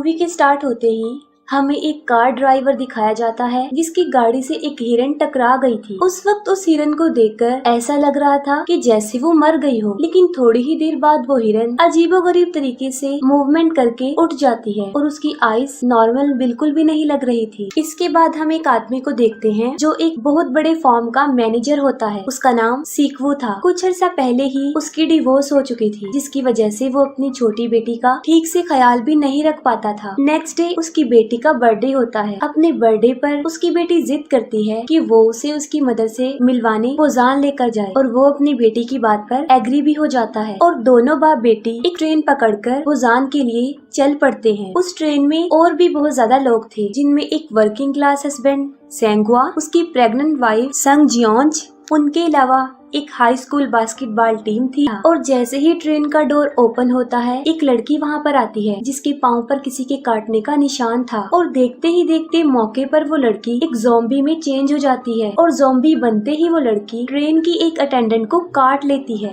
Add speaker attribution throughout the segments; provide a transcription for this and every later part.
Speaker 1: Movie के start होते ही हमें एक कार ड्राइवर दिखाया जाता है जिसकी गाड़ी से एक हिरन टकरा गई थी। उस वक्त उस हिरन को देखकर ऐसा लग रहा था कि जैसे वो मर गई हो, लेकिन थोड़ी ही देर बाद वो हिरन अजीबोगरीब तरीके से मूवमेंट करके उठ जाती है और उसकी आईज नॉर्मल बिल्कुल भी नहीं लग रही थी। इसके बाद हम एक आदमी को देखते हैं जो एक बहुत बड़े फॉर्म का मैनेजर होता है। उसका नाम सीक्वू था। कुछ अर्सा पहले ही उसकी डिवोर्स हो चुकी थी, जिसकी वजह से वो अपनी छोटी बेटी का ठीक से ख्याल भी नहीं रख पाता था। नेक्स्ट डे उसकी बेटी का बर्थडे होता है। अपने बर्थडे पर उसकी बेटी जिद करती है कि वो उसे उसकी मदर से मिलवाने पोजान लेकर जाए और वो अपनी बेटी की बात पर एग्री भी हो जाता है और दोनों बाप बेटी एक ट्रेन पकड़कर पोजान के लिए चल पड़ते हैं। उस ट्रेन में और भी बहुत ज्यादा लोग थे, जिनमें एक वर्किंग क्लास हस्बैंड सेंगवा, उसकी प्रेग्नेंट वाइफ संग जियोंज, उनके अलावा एक हाई स्कूल बास्केटबॉल टीम थी। और जैसे ही ट्रेन का डोर ओपन होता है, एक लड़की वहाँ पर आती है जिसके पाँव पर किसी के काटने का निशान था और देखते ही देखते मौके पर वो लड़की एक ज़ॉम्बी में चेंज हो जाती है और ज़ॉम्बी बनते ही वो लड़की ट्रेन की एक अटेंडेंट को काट लेती है।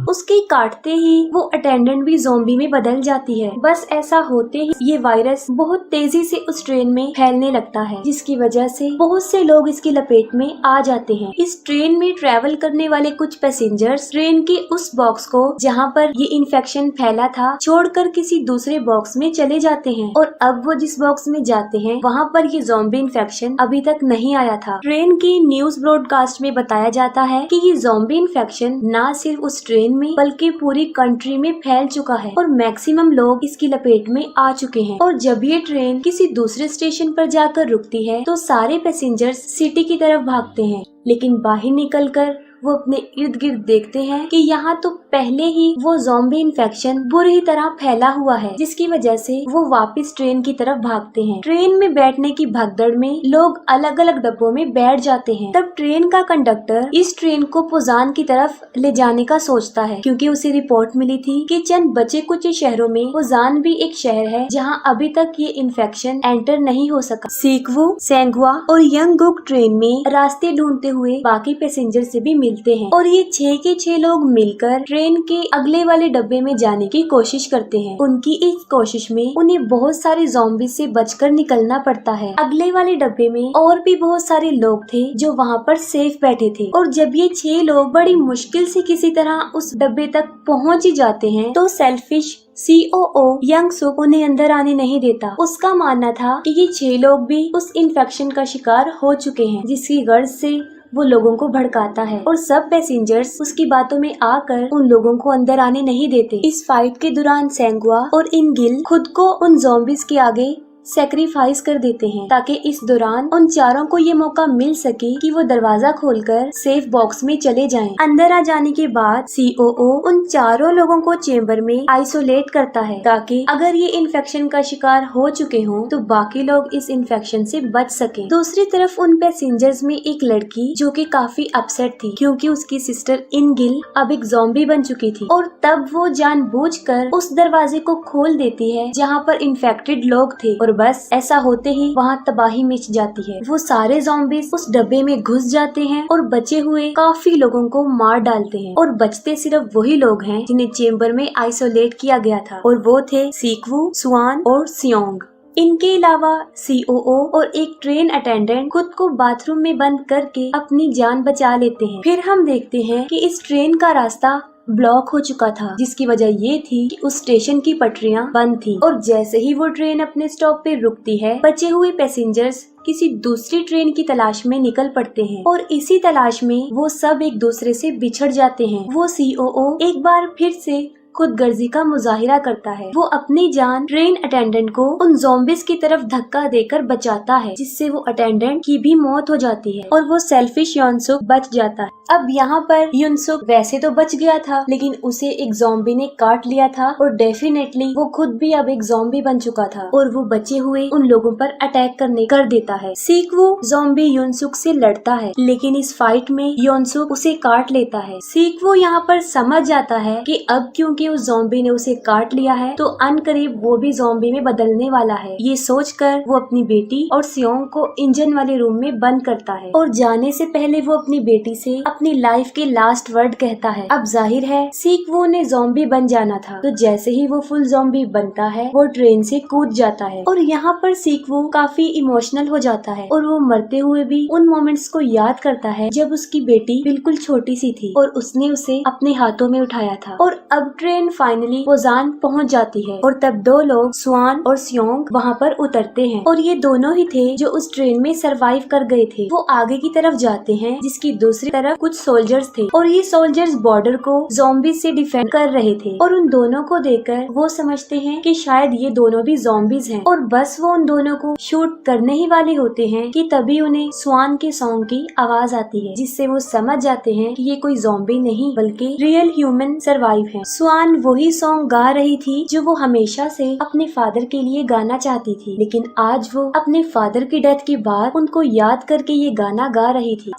Speaker 1: उसके काटते ही वो अटेंडेंट भी ज़ॉम्बी में बदल जाती है। बस ऐसा होते ही ये वायरस बहुत तेजी से उस ट्रेन में फैलने लगता है, जिसकी वजह से बहुत से लोग इसकी लपेट में आ जाते हैं। इस ट्रेन में ट्रेवल करने वाले कुछ पैसेंजर्स ट्रेन के उस बॉक्स को जहाँ पर ये इन्फेक्शन फैला था छोड़कर किसी दूसरे बॉक्स में चले जाते हैं और अब वो जिस बॉक्स में जाते हैं वहाँ पर ये ज़ॉम्बी इन्फेक्शन अभी तक नहीं आया था। ट्रेन की न्यूज ब्रॉडकास्ट में बताया जाता है कि ये ज़ॉम्बी इन्फेक्शन न सिर्फ उस ट्रेन में बल्कि पूरी कंट्री में फैल चुका है और मैक्सिमम लोग इसकी लपेट में आ चुके हैं। और जब ये ट्रेन किसी दूसरे स्टेशन पर जाकर रुकती है तो सारे पैसेंजर्स सिटी की तरफ भागते हैं, लेकिन बाहर निकलकर वो अपने इर्द गिर्द देखते हैं कि यहाँ तो पहले ही वो ज़ॉम्बी इन्फेक्शन बुरी तरह फैला हुआ है, जिसकी वजह से वो वापस ट्रेन की तरफ भागते हैं। ट्रेन में बैठने की भगदड़ में लोग अलग अलग डब्बों में बैठ जाते हैं। तब ट्रेन का कंडक्टर इस ट्रेन को पोजान की तरफ ले जाने का सोचता है, क्योंकि उसे रिपोर्ट मिली थी कि चंद बचे कुछ शहरों में पोजान भी एक शहर है जहाँ अभी तक ये इन्फेक्शन एंटर नहीं हो सका। सीक्वू, सेंगवा और यंगुक ट्रेन में रास्ते ढूंढते हुए बाकी पैसेंजर से भी मिलते हैं और ये 6 के 6 लोग मिलकर ट्रेन के अगले वाले डब्बे में जाने की कोशिश करते हैं। उनकी इस कोशिश में उन्हें बहुत सारे ज़ॉम्बी से बचकर निकलना पड़ता है। अगले वाले डब्बे में और भी बहुत सारे लोग थे जो वहाँ पर सेफ बैठे थे और जब ये 6 लोग बड़ी मुश्किल से किसी तरह उस डब्बे तक पहुँच ही जाते हैं तो सेल्फिश COO यंग सुक उन्हें अंदर आने नहीं देता। उसका मानना था कि ये 6 लोग भी उस इन्फेक्शन का शिकार हो चुके हैं, जिसकी गर्ज से वो लोगों को भड़काता है और सब पैसेंजर्स उसकी बातों में आकर उन लोगों को अंदर आने नहीं देते। इस फाइट के दौरान सेंगवा और इनगिल खुद को उन ज़ॉम्बीज के आगे सेक्रीफाइस कर देते हैं ताकि इस दौरान उन चारों को ये मौका मिल सके कि वो दरवाजा खोलकर सेफ बॉक्स में चले जाएं। अंदर आ जाने के बाद COO उन चारों लोगों को चेम्बर में आइसोलेट करता है ताकि अगर ये इन्फेक्शन का शिकार हो चुके हों तो बाकी लोग इस इन्फेक्शन से बच सकें। दूसरी तरफ उन पैसेंजर्स में एक लड़की जो कि काफी अपसेट थी क्योंकि उसकी सिस्टर इनगिल अब एक ज़ॉम्बी बन चुकी थी और तब वो जानबूझकर उस दरवाजे को खोल देती है जहाँ पर इन्फेक्टेड लोग थे और बस ऐसा होते ही वहाँ तबाही मच जाती है। वो सारे ज़ॉम्बीज उस डब्बे में घुस जाते हैं और बचे हुए काफी लोगों को मार डालते हैं और बचते सिर्फ वही लोग हैं जिन्हें चेम्बर में आइसोलेट किया गया था और वो थे सीक्वू, सुआन और सियोंग। इनके अलावा COO और एक ट्रेन अटेंडेंट खुद को बाथरूम में बंद करके अपनी जान बचा लेते हैं। फिर हम देखते हैं कि इस ट्रेन का रास्ता ब्लॉक हो चुका था, जिसकी वजह ये थी कि उस स्टेशन की पटरियां बंद थी और जैसे ही वो ट्रेन अपने स्टॉप पे रुकती है बचे हुए पैसेंजर्स किसी दूसरी ट्रेन की तलाश में निकल पड़ते हैं और इसी तलाश में वो सब एक दूसरे से बिछड़ जाते हैं। वो COO एक बार फिर से खुद गर्जी का मुजाहिरा करता है। वो अपनी जान ट्रेन अटेंडेंट को उन ज़ॉम्बीज की तरफ धक्का देकर बचाता है, जिससे वो अटेंडेंट की भी मौत हो जाती है और वो सेल्फिश युनसुक बच जाता है। अब यहाँ पर युनसुक वैसे तो बच गया था, लेकिन उसे एक ज़ॉम्बी ने काट लिया था और डेफिनेटली वो खुद भी अब एक ज़ॉम्बी बन चुका था और वो बचे हुए उन लोगों पर अटैक कर देता है। सीक्वू ज़ॉम्बी युनसुक से लड़ता है, लेकिन इस फाइट में युनसुक उसे काट लेता है। सीक्वू यहाँ पर समझ जाता है कि अब क्योंकि क्योंकि उस ज़ॉम्बी ने उसे काट लिया है तो अनकरीब वो भी ज़ॉम्बी में बदलने वाला है। ये सोचकर वो अपनी बेटी और सियोंग को इंजन वाले रूम में बंद करता है और जाने से पहले वो अपनी बेटी से अपनी लाइफ के लास्ट वर्ड कहता है। अब जाहिर है सीक्वो ने ज़ॉम्बी बन जाना था, तो जैसे ही वो फुल ज़ॉम्बी बनता है वो ट्रेन से कूद जाता है और यहाँ पर सीक्वो काफी इमोशनल हो जाता है और वो मरते हुए भी उन मोमेंट्स को याद करता है जब उसकी बेटी बिल्कुल छोटी सी थी और उसने उसे अपने हाथों में उठाया था। और अब ट्रेन फाइनली पोजान पहुंच जाती है और तब दो लोग स्वान और सियोंग वहाँ पर उतरते हैं और ये दोनों ही थे जो उस ट्रेन में सरवाइव कर गए थे। वो आगे की तरफ जाते हैं जिसकी दूसरी तरफ कुछ सोल्जर्स थे और ये सोल्जर्स बॉर्डर को ज़ॉम्बी से डिफेंड कर रहे थे और उन दोनों को देखकर वो समझते हैं कि शायद ये दोनों भी ज़ॉम्बीज हैं और बस वो उन दोनों को शूट करने ही वाले होते हैं कि तभी उन्हें स्वान के सॉन्ग की आवाज आती है, जिससे वो समझ जाते हैं कि ये कोई ज़ॉम्बी नहीं बल्कि रियल ह्यूमन सरवाइव है। स्वान वही सॉन्ग गा रही थी जो वो हमेशा से अपने फादर के लिए गाना चाहती थी, लेकिन आज वो अपने फादर की डेथ के बाद उनको याद करके ये गाना गा रही थी।